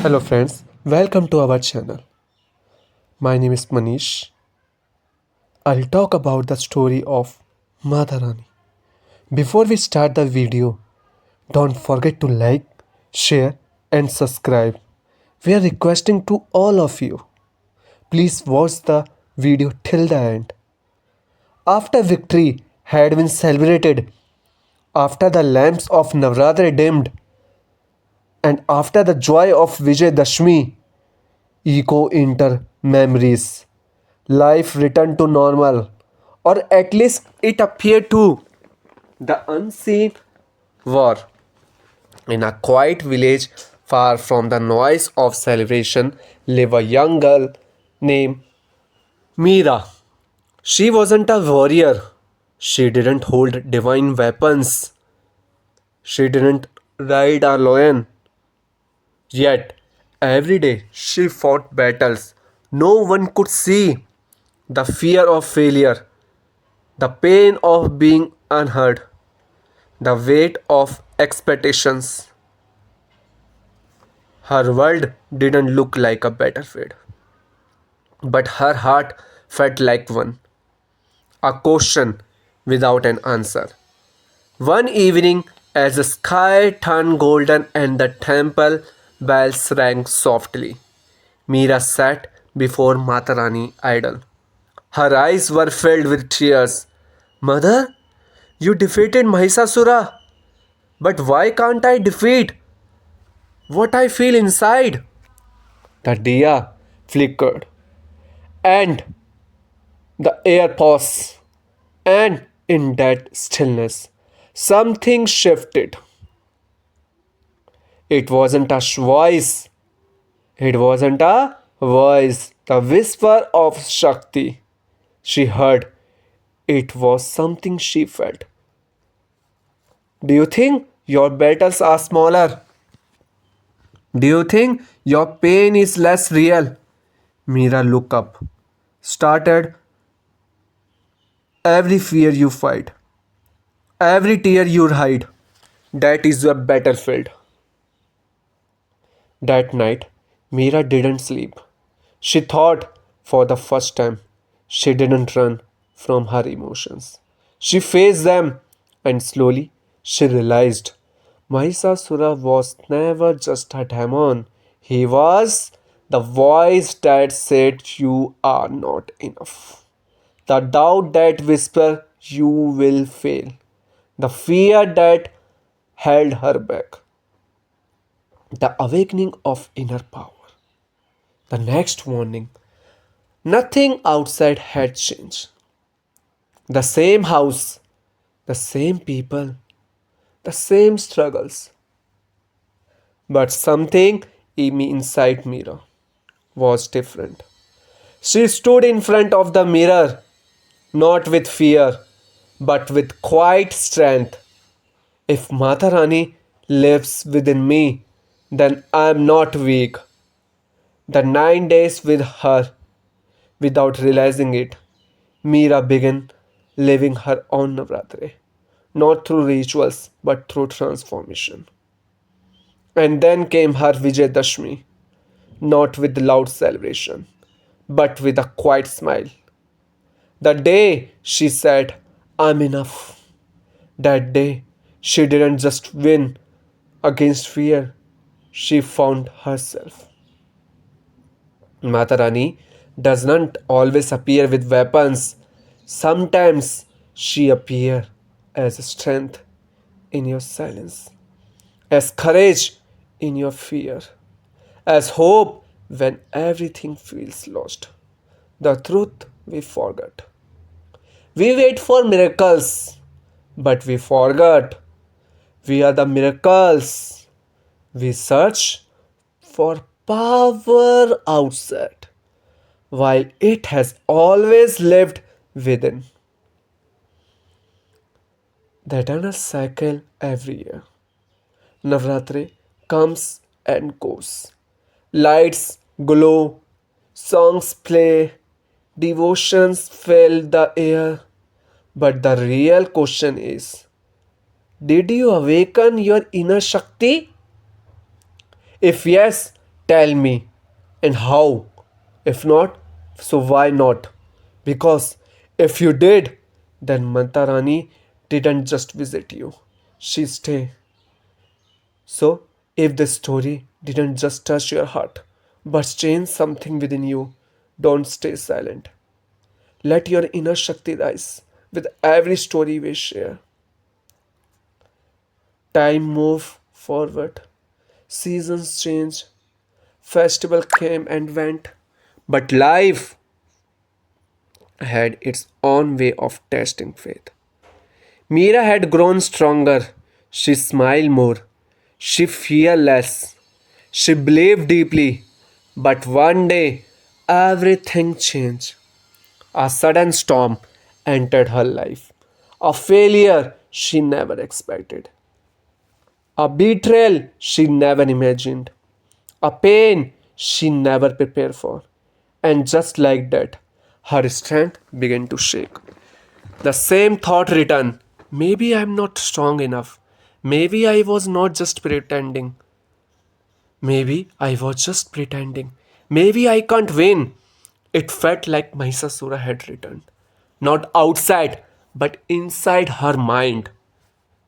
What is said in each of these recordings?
Hello friends, welcome to our channel. My name is Manish. I'll talk about the story of Matarani. Before we start the video, don't forget to like, share and subscribe. We are requesting to all of you. Please watch the video till the end. After victory had been celebrated, after the lamps of Navratri dimmed, and after the joy of Vijay Dashmi, echo enter memories. Life returned to normal, or at least it appeared to. The unseen war. In a quiet village far from the noise of celebration lived a young girl named Meera. She wasn't a warrior. She didn't hold divine weapons. She didn't ride a lion. Yet, every day she fought battles no one could see. The fear of failure, the pain of being unheard, the weight of expectations. Her world didn't look like a battlefield, but her heart felt like one, a question without an answer. One evening, as the sky turned golden and the temple bells rang softly, Meera sat before Matarani idol. Her eyes were filled with tears. Mother, you defeated Mahisasura, but why can't I defeat what I feel inside? The diya flickered, and the air paused, and in that stillness, something shifted. It wasn't a voice, it wasn't a voice, the whisper of Shakti. She heard it was something she felt. Do you think your battles are smaller? Do you think your pain is less real? Mira looked up. Started every fear you fight, every tear you hide. That is your battlefield. That night, Mira didn't sleep. She thought for the first time. She didn't run from her emotions. She faced them, and slowly she realized Mahisasura was never just a demon. He was the voice that said you are not enough. The doubt that whispered you will fail. The fear that held her back. The awakening of inner power. The next morning, nothing outside had changed. The same house, the same people, the same struggles. But something inside Mira was different. She stood in front of the mirror, not with fear, but with quiet strength. If Matarani lives within me, then I am not weak. The 9 days with her, without realizing it, Meera began living her own Navratri, not through rituals but through transformation. And then came her Vijay Dashmi, not with loud celebration, but with a quiet smile. The day she said, I'm enough. That day, she didn't just win against fear, she found herself. Matarani does not always appear with weapons. Sometimes she appears as strength in your silence, as courage in your fear, as hope when everything feels lost. The truth we forget. We wait for miracles, but we forget we are the miracles. We search for power outside, while it has always lived within. The eternal cycle every year. Navratri comes and goes. Lights glow, songs play, devotions fill the air. But the real question is, did you awaken your inner Shakti? If yes, Tell me, and how? If not, so why not? Because if you did, then Mantarani didn't just visit you, she stayed. So, if the story didn't just touch your heart, but change something within you, don't stay silent. Let your inner Shakti rise with every story we share. Time move forward, seasons change, festival came and went, but life had its own way of testing faith. Mira had grown stronger. She smiled more. She feared less. She believed deeply. But one day, everything changed. A sudden storm entered her life. A failure she never expected. A betrayal she never imagined. A pain she never prepared for. And just like that, her strength began to shake. The same thought returned. Maybe I'm not strong enough. Maybe I was not just pretending. Maybe I was just pretending. Maybe I can't win. It felt like Mahishasura had returned. Not outside, but inside her mind.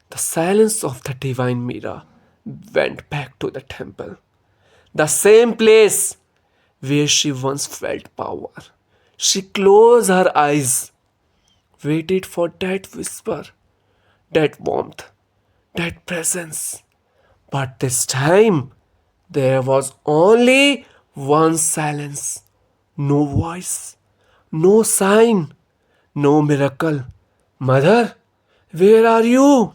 The silence of the divine Mira went back to the temple. The same place where she once felt power. She closed her eyes, waited for that whisper, that warmth, that presence. But this time, there was only one silence. No voice, no sign, no miracle. Mother, where are you?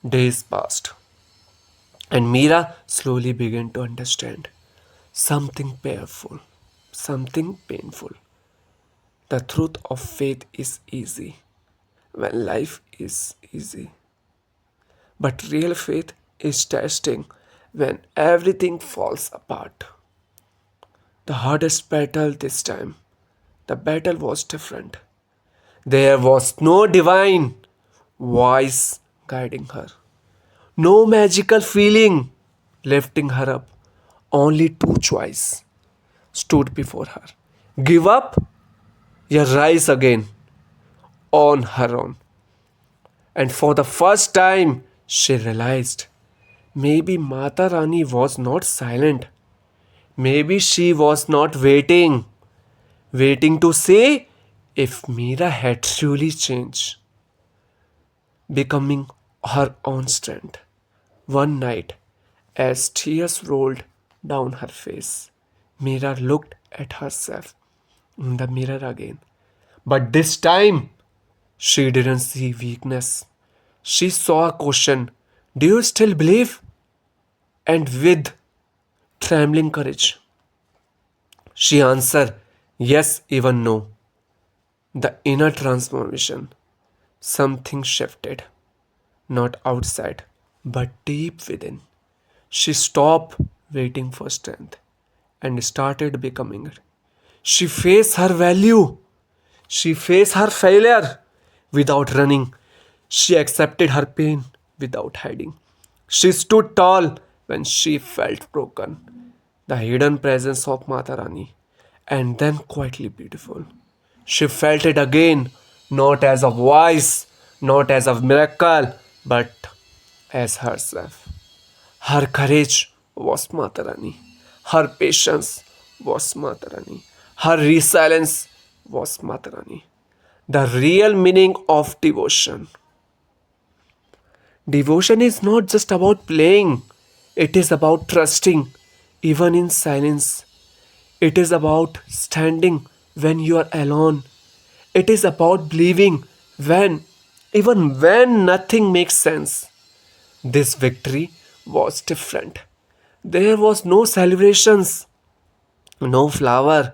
Days passed, and Mira slowly began to understand something painful, something painful. The truth of faith is easy when life is easy. But real faith is testing when everything falls apart. The hardest battle this time, the battle was different. There was no divine voice guiding her, no magical feeling lifting her up. Only two choices stood before her: give up or rise again on her own. And for the first time, she realized maybe Mata Rani was not silent. Maybe she was not waiting to say if Meera had truly changed, becoming her own strength. One night, as tears rolled down her face, Meera looked at herself in the mirror again. But this time, she didn't see weakness. She saw a question: do you still believe? And with trembling courage, she answered yes, even no. The inner transformation. Something shifted, not outside, but deep within. She stopped waiting for strength and started becoming it. She faced her value. She faced her failure without running. She accepted her pain without hiding. She stood tall when she felt broken. The hidden presence of Mata Rani, and then quietly beautiful. She felt it again, not as a voice, not as a miracle, but as herself. Her courage was Matarani. Her patience was Matarani. Her resilience was Matarani. The real meaning of devotion. Devotion is not just about playing, it is about trusting, even in silence. It is about standing when you are alone. It is about believing when, even when nothing makes sense. This victory was different. There was no celebrations, no flower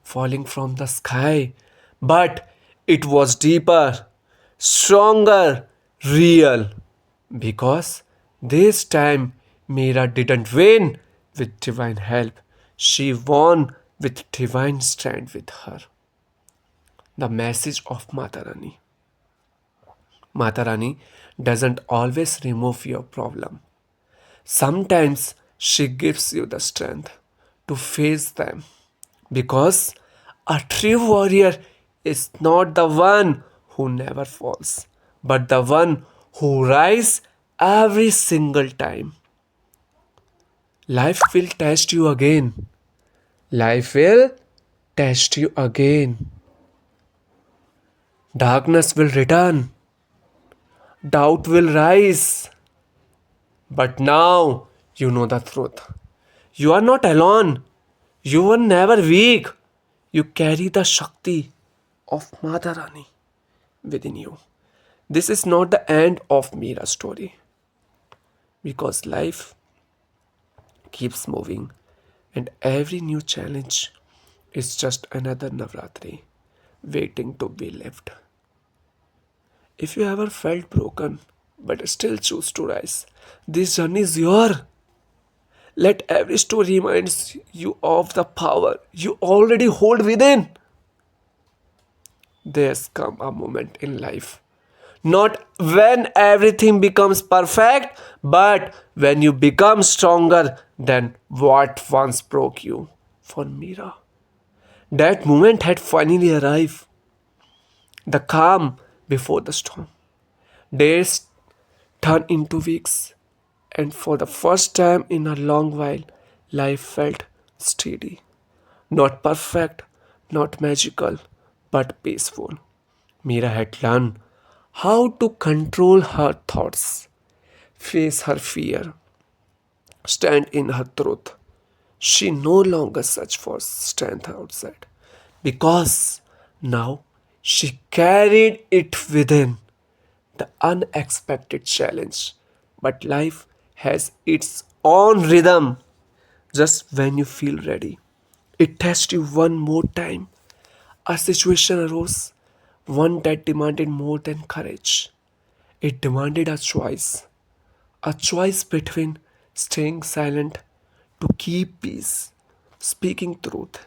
falling from the sky, but it was deeper, stronger, real. Because this time Meera didn't win with divine help, she won with divine strength with her. The message of Matarani. Matarani doesn't always remove your problem. Sometimes She gives you the strength to face them. Because a true warrior is not the one who never falls, but the one who rises every single time. Life will test you again. Life will test you again. Darkness will return. Doubt will rise. But now you know the truth. You are not alone. You were never weak. You carry the Shakti of Matarani within you. This is not the end of Mira's story because life keeps moving and every new challenge is just another Navratri waiting to be lived. If you ever felt broken but still choose to rise, this journey is yours. Let every story reminds you of the power you already hold within. There's come a moment in life. Not when everything becomes perfect, but when you become stronger than what once broke you. For Mira, that moment had finally arrived. The calm before the storm. Days turned into weeks, and for the first time in a long while, life felt steady. Not perfect, not magical, but peaceful. Mira had learned how to control her thoughts, face her fear, stand in her truth. She no longer searched for strength outside because now she carried it within. The unexpected challenge. But life has its own rhythm just when you feel ready. It tests you one more time. A situation arose, one that demanded more than courage. It demanded a choice between staying silent to keep peace, speaking truth,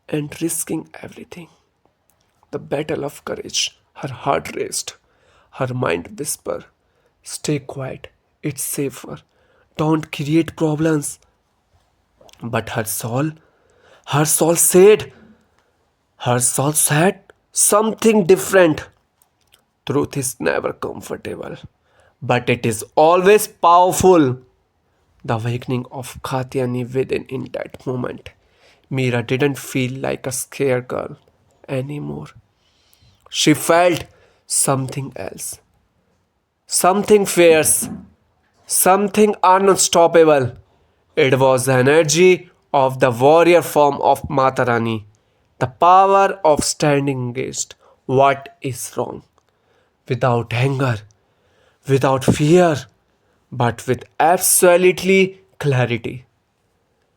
and risking everything. The battle of courage. Her heart raced, her mind whispered, "Stay quiet, it's safer. Don't create problems." But her soul said, her soul said something different. Truth is never comfortable, but it is always powerful. The awakening of Katyani within in that moment. Mira didn't feel like a scared girl anymore. She felt something else, something fierce, something unstoppable. It was the energy of the warrior form of Matarani, the power of standing against what is wrong, without anger, without fear, but with absolutely clarity.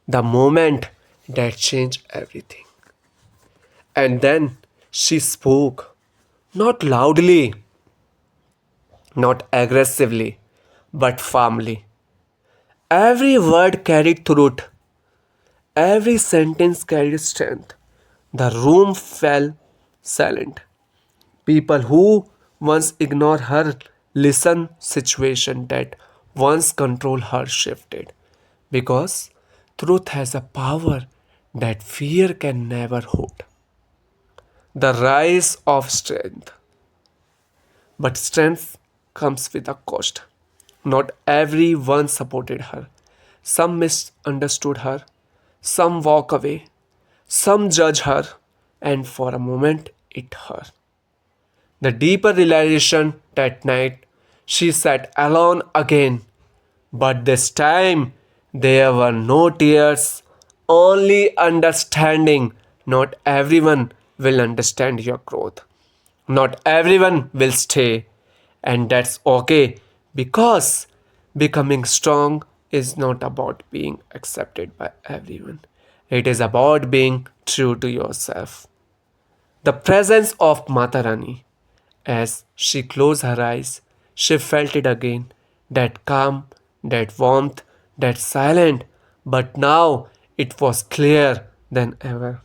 The moment that changed everything. And then she spoke, not loudly, not aggressively, but firmly. Every word carried truth, every sentence carried strength. The room fell silent. People who once ignored her listened, situation that once controlled her shifted. Because truth has a power that fear can never hold. The rise of strength. But strength comes with a cost. Not everyone supported her. Some misunderstood her. Some walk away. Some judge her. And for a moment it hurt. The deeper realization that night she sat alone again. But this time there were no tears, only understanding. Not everyone will understand your growth. Not everyone will stay. And that's okay because becoming strong is not about being accepted by everyone. It is about being true to yourself. The presence of Matarani. As she closed her eyes, she felt it again. That calm, that warmth, that silence. But now it was clearer than ever.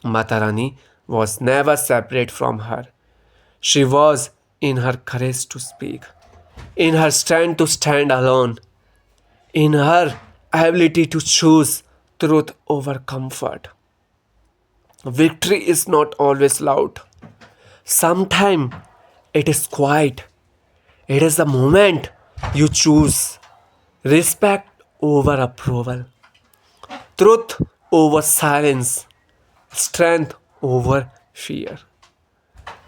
Matarani was never separate from her. She was in her courage to speak, in her strength to stand alone, in her ability to choose truth over comfort. Victory is not always loud. Sometimes it is quiet. It is the moment you choose respect over approval, truth over silence, strength over fear.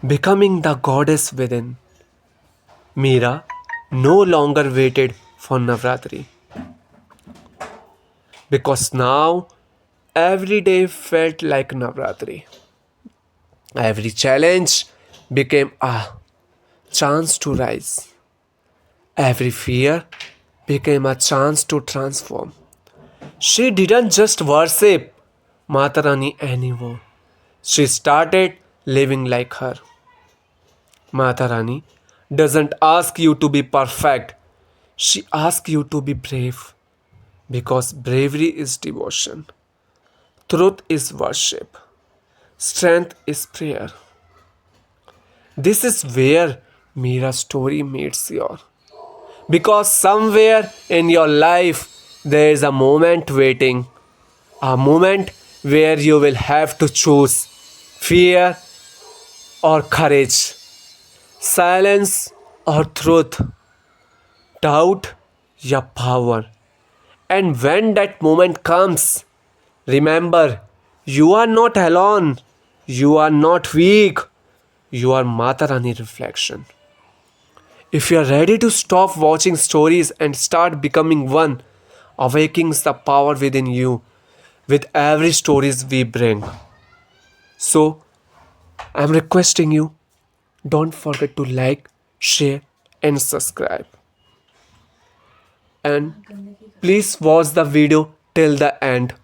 Becoming the goddess within, Meera no longer waited for Navratri because now every day felt like Navratri. Every challenge became a chance to rise. Every fear became a chance to transform. She didn't just worship Matarani anymore. She started living like her. Matarani doesn't ask you to be perfect. She asks you to be brave because bravery is devotion. Truth is worship. Strength is prayer. This is where Meera's story meets yours. Because somewhere in your life there is a moment waiting, a moment where you will have to choose fear or courage, silence or truth, doubt or power. And when that moment comes, remember you are not alone, you are not weak, you are Matarani reflection. If you are ready to stop watching stories and start becoming one, awakens the power within you with every stories we bring. So, I'm requesting you, don't forget to like, share and subscribe. And please watch the video till the end.